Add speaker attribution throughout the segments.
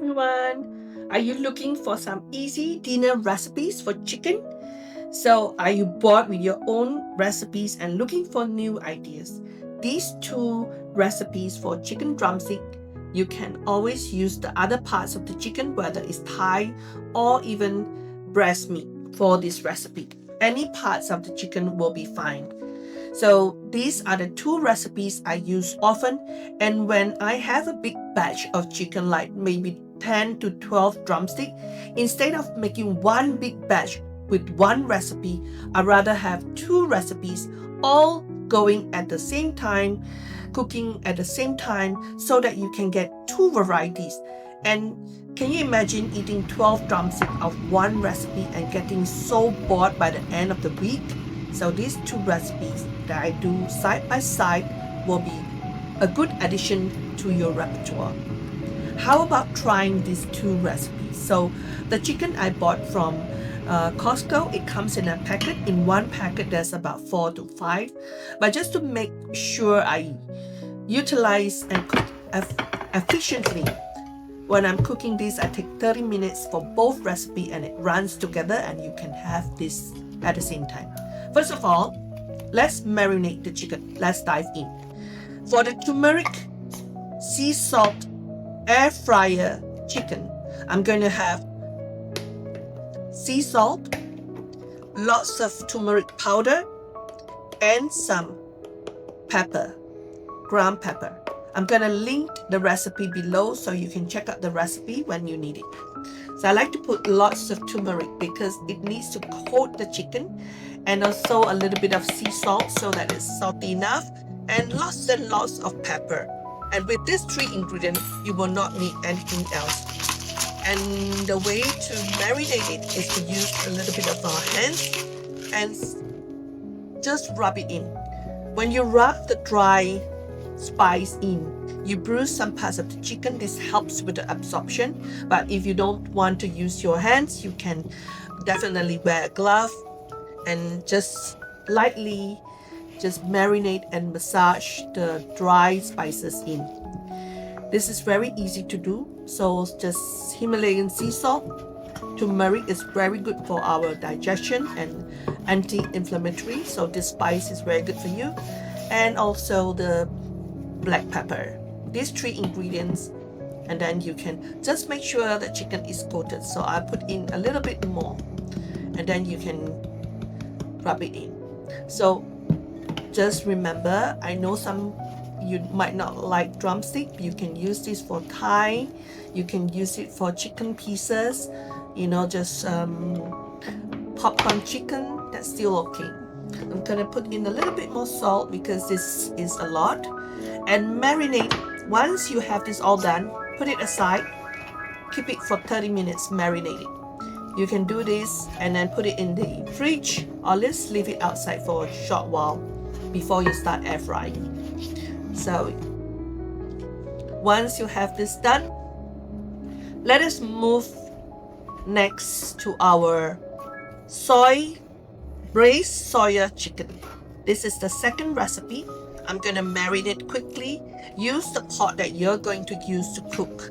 Speaker 1: everyone! Are you looking for some easy dinner recipes for chicken? So, are you bored with your own recipes and looking for new ideas? These two recipes for chicken drumstick, you can always use the other parts of the chicken, whether it's thigh or even breast meat for this recipe. Any parts of the chicken will be fine. So these are the two recipes I use often, and when I have a big batch of chicken, like maybe 10 to 12 drumsticks, instead of making one big batch with one recipe, I rather have two recipes all going at the same time, cooking at the same time, so that you can get two varieties. And can you imagine eating 12 drumsticks of one recipe and getting so bored by the end of the week? So these two recipes that I do side by side will be a good addition to your repertoire. How about trying these two recipes? So the chicken I bought from Costco, it comes in a packet. In one packet, there's about 4 to 5. But just to make sure I utilize and cook efficiently, when I'm cooking this, I take 30 minutes for both recipe and it runs together and you can have this at the same time. First of all, let's marinate the chicken. Let's dive in. For the turmeric sea salt air fryer chicken, I'm going to have sea salt, lots of turmeric powder, and some pepper, ground pepper. I'm going to link the recipe below so you can check out the recipe when you need it. So I like to put lots of turmeric because it needs to coat the chicken, and also a little bit of sea salt so that it's salty enough, and lots of pepper. And with these three ingredients, you will not need anything else. And the way to marinate it is to use a little bit of our hands and just rub it in. When you rub the dry spice in, you bruise some parts of the chicken. This helps with the absorption. But if you don't want to use your hands, you can definitely wear a glove and just lightly just marinate and massage the dry spices in. This is very easy to do. So just Himalayan sea salt, turmeric is very good for our digestion and anti-inflammatory. So this spice is very good for you. And also the black pepper. These three ingredients, and then you can just make sure the chicken is coated. So I put in a little bit more, and then you can rub it in. So just remember, I know some you might not like drumstick. You can use this for thigh. You can use it for chicken pieces. Just popcorn chicken. That's still okay. I'm gonna put in a little bit more salt because this is a lot. And marinate. Once you have this all done, put it aside. Keep it for 30 minutes marinated. You can do this and then put it in the fridge, or let's leave it outside for a short while before you start air frying. So once you have this done, let us move next to our braised soya chicken. This is the second recipe. I'm going to marinate quickly. Use the pot that you're going to use to cook.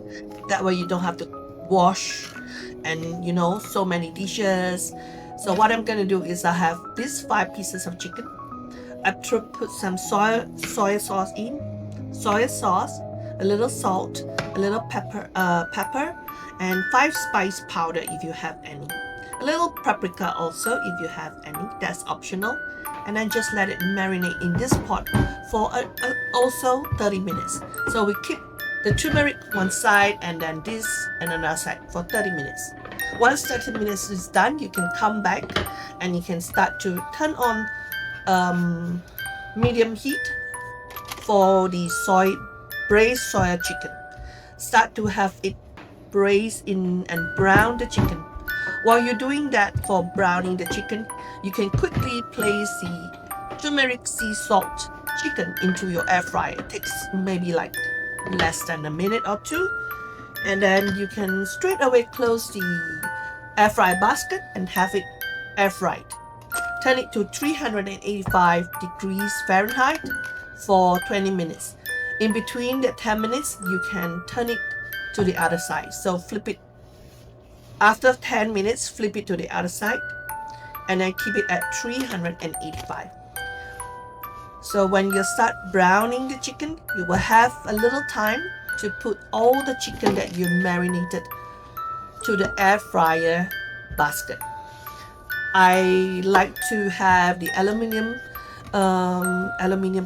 Speaker 1: That way you don't have to wash and so many dishes. So what I'm going to do is I have these 5 pieces of chicken. I put some soy sauce in, soy sauce, a little salt, a little pepper, and 5 spice powder if you have any. A little paprika also if you have any. That's optional. And then just let it marinate in this pot for also 30 minutes. So we keep the turmeric one side and then this and another side for 30 minutes. Once 30 minutes is done, you can come back and you can start to turn on medium heat for the braised soya chicken. Start to have it braised in and brown the chicken. While you're doing that for browning the chicken, you can quickly place the turmeric sea salt chicken into your air fryer. It takes maybe like less than a minute or 2. And then you can straight away close the air fryer basket and have it air fried. Turn it to 385 degrees Fahrenheit for 20 minutes. In between the 10 minutes, you can turn it to the other side. So flip it. After 10 minutes, flip it to the other side and then keep it at 385. So when you start browning the chicken, you will have a little time to put all the chicken that you marinated to the air fryer basket. I like to have the aluminum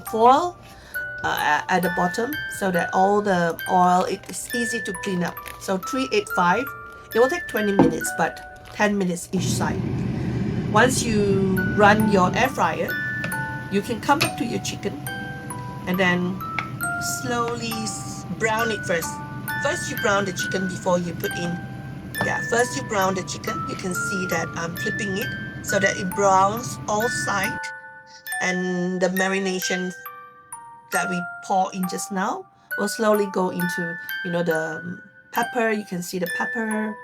Speaker 1: foil at the bottom so that all the oil is easy to clean up. So 385, it will take 20 minutes, but 10 minutes each side. Once you run your air fryer, you can come back to your chicken and then slowly brown it first. First you brown the chicken before you put in. Yeah, first you brown the chicken. You can see that I'm flipping it so that it browns all sides, and the marination that we pour in just now will slowly go into, the pepper. You can see the pepper.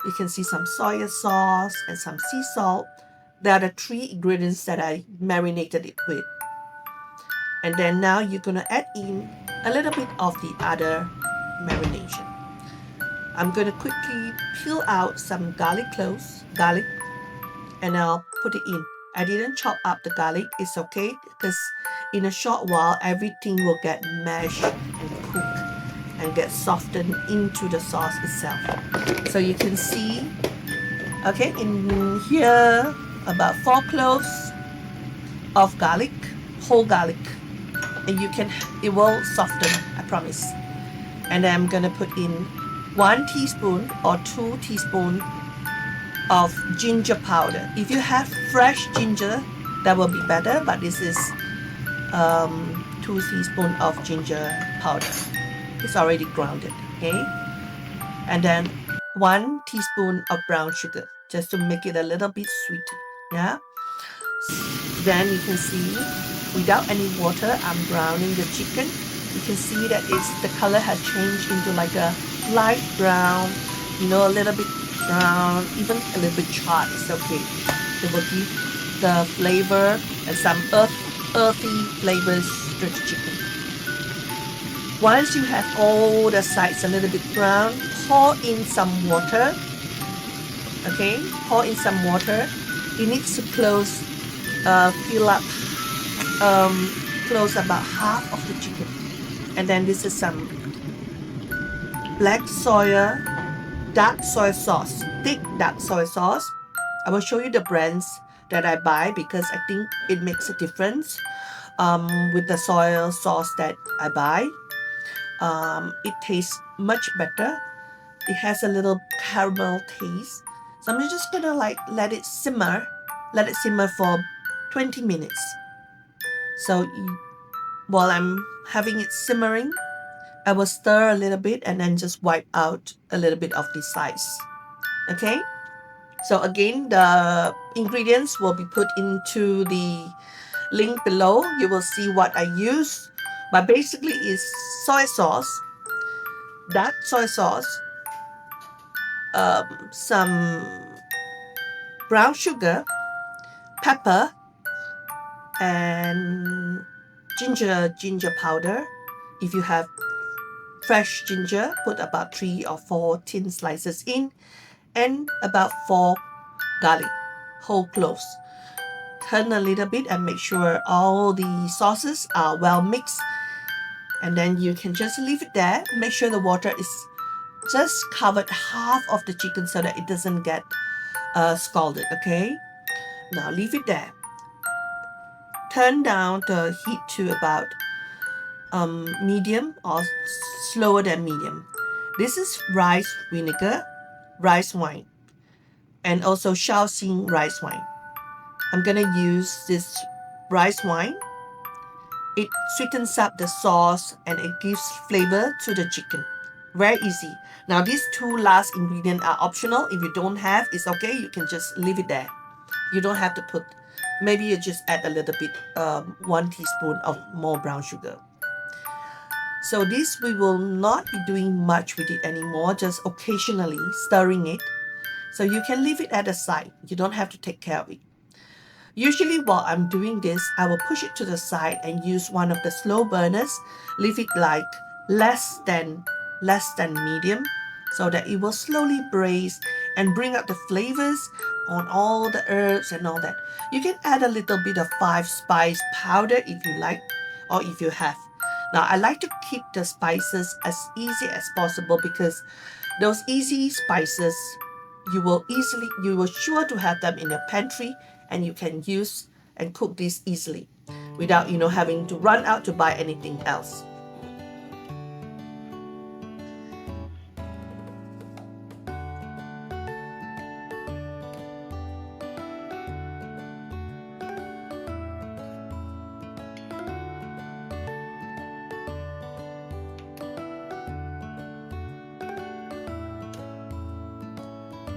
Speaker 1: You can see some soya sauce and some sea salt. They are the 3 ingredients that I marinated it with. And then now you're gonna add in a little bit of the other marination. I'm gonna quickly peel out some garlic cloves, and I'll put it in. I didn't chop up the garlic, it's okay, because in a short while everything will get mashed and cooked and get softened into the sauce itself. So you can see, okay, in here about 4 cloves of garlic, whole garlic, and it will soften, I promise. And then I'm gonna put in 1 teaspoon or 2 teaspoons of ginger powder. If you have fresh ginger, that will be better, but this is 2 teaspoons of ginger powder. It's already grounded, okay? And then 1 teaspoon of brown sugar, just to make it a little bit sweet, yeah? Then you can see, without any water, I'm browning the chicken. You can see that the color has changed into like a light brown, a little bit brown, even a little bit charred. It's okay. It will give the flavor and some earthy flavors to the chicken. Once you have all the sides a little bit brown, pour in some water. Okay, pour in some water. It needs to close about half of the chicken. And then this is some black soya, dark soy sauce, thick dark soy sauce. I will show you the brands that I buy because I think it makes a difference with the soy sauce that I buy. It tastes much better. It has a little caramel taste. So I'm just gonna let it simmer for 20 minutes. So while I'm having it simmering, I will stir a little bit and then just wipe out a little bit of the sides. Okay? So again, the ingredients will be put into the link below. You will see what I use. But basically it's soy sauce, dark soy sauce, some brown sugar, pepper, and ginger powder. If you have fresh ginger, put about 3 or 4 thin slices in, and about 4 garlic, whole cloves. Turn a little bit and make sure all the sauces are well mixed, and then you can just leave it there. Make sure the water is just covered half of the chicken so that it doesn't get scalded. Okay, now leave it there. Turn down the heat to about medium or slower than medium. This is rice vinegar, rice wine, and also Shaoxing rice wine. I'm gonna use this rice wine. It sweetens up the sauce and it gives flavor to the chicken. Very easy. Now these 2 last ingredients are optional. If you don't have, it's okay. You can just leave it there. You don't have to put. Maybe you just add a little bit, 1 teaspoon of more brown sugar. So this we will not be doing much with it anymore, just occasionally stirring it. So you can leave it at the side. You don't have to take care of it. Usually while I'm doing this, I will push it to the side and use one of the slow burners. Leave it like less than less than medium, so that it will slowly braise and bring out the flavors on all the herbs and all that. You can add a little bit of 5-spice powder if you like, or if you have. Now I like to keep the spices as easy as possible, because those easy spices, you will sure to have them in your pantry, and you can use and cook this easily without having to run out to buy anything else.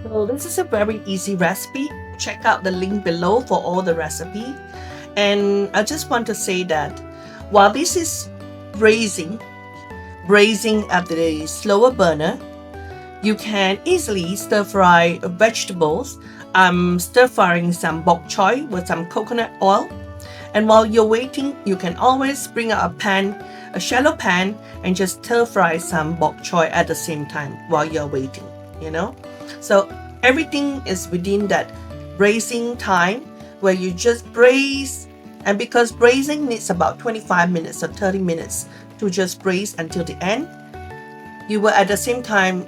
Speaker 1: So this is a very easy recipe. Check out the link below for all the recipe. And I just want to say that while this is braising at the slower burner, you can easily stir fry vegetables. I'm stir frying some bok choy with some coconut oil. And while you're waiting, you can always bring out a shallow pan, and just stir fry some bok choy at the same time while you're waiting, So everything is within that braising time, where you just braise. And because braising needs about 25 minutes or 30 minutes to just braise until the end, you will at the same time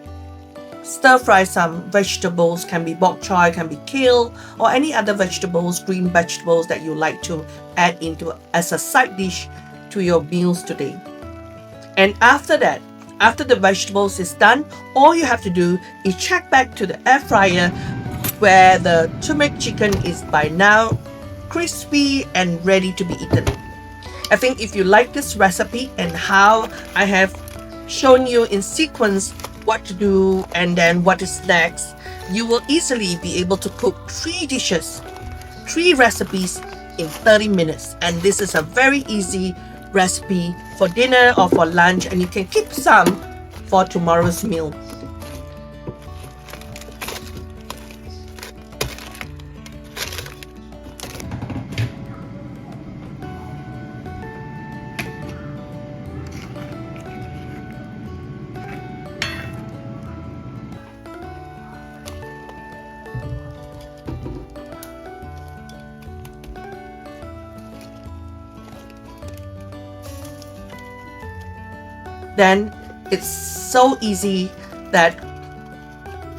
Speaker 1: stir fry some vegetables. Can be bok choy, can be kale, or any other vegetables, green vegetables that you like to add into as a side dish to your meals today. And after that, after the vegetables is done, all you have to do is check back to the air fryer, where the turmeric chicken is by now crispy and ready to be eaten. I think if you like this recipe and how I have shown you in sequence what to do and then what is next, you will easily be able to cook 3 recipes in 30 minutes. And this is a very easy recipe for dinner or for lunch, and you can keep some for tomorrow's meal. Then it's so easy that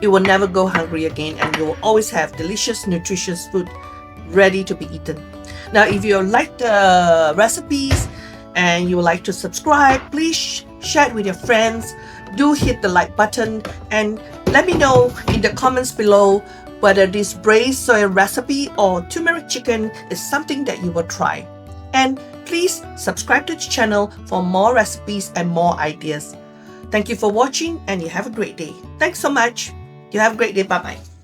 Speaker 1: you will never go hungry again, and you will always have delicious, nutritious food ready to be eaten. Now, if you like the recipes and you would like to subscribe, please share it with your friends. Do hit the like button, and let me know in the comments below whether this braised soya recipe or turmeric chicken is something that you will try. And please subscribe to the channel for more recipes and more ideas. Thank you for watching, and you have a great day. Thanks so much. You have a great day. Bye-bye.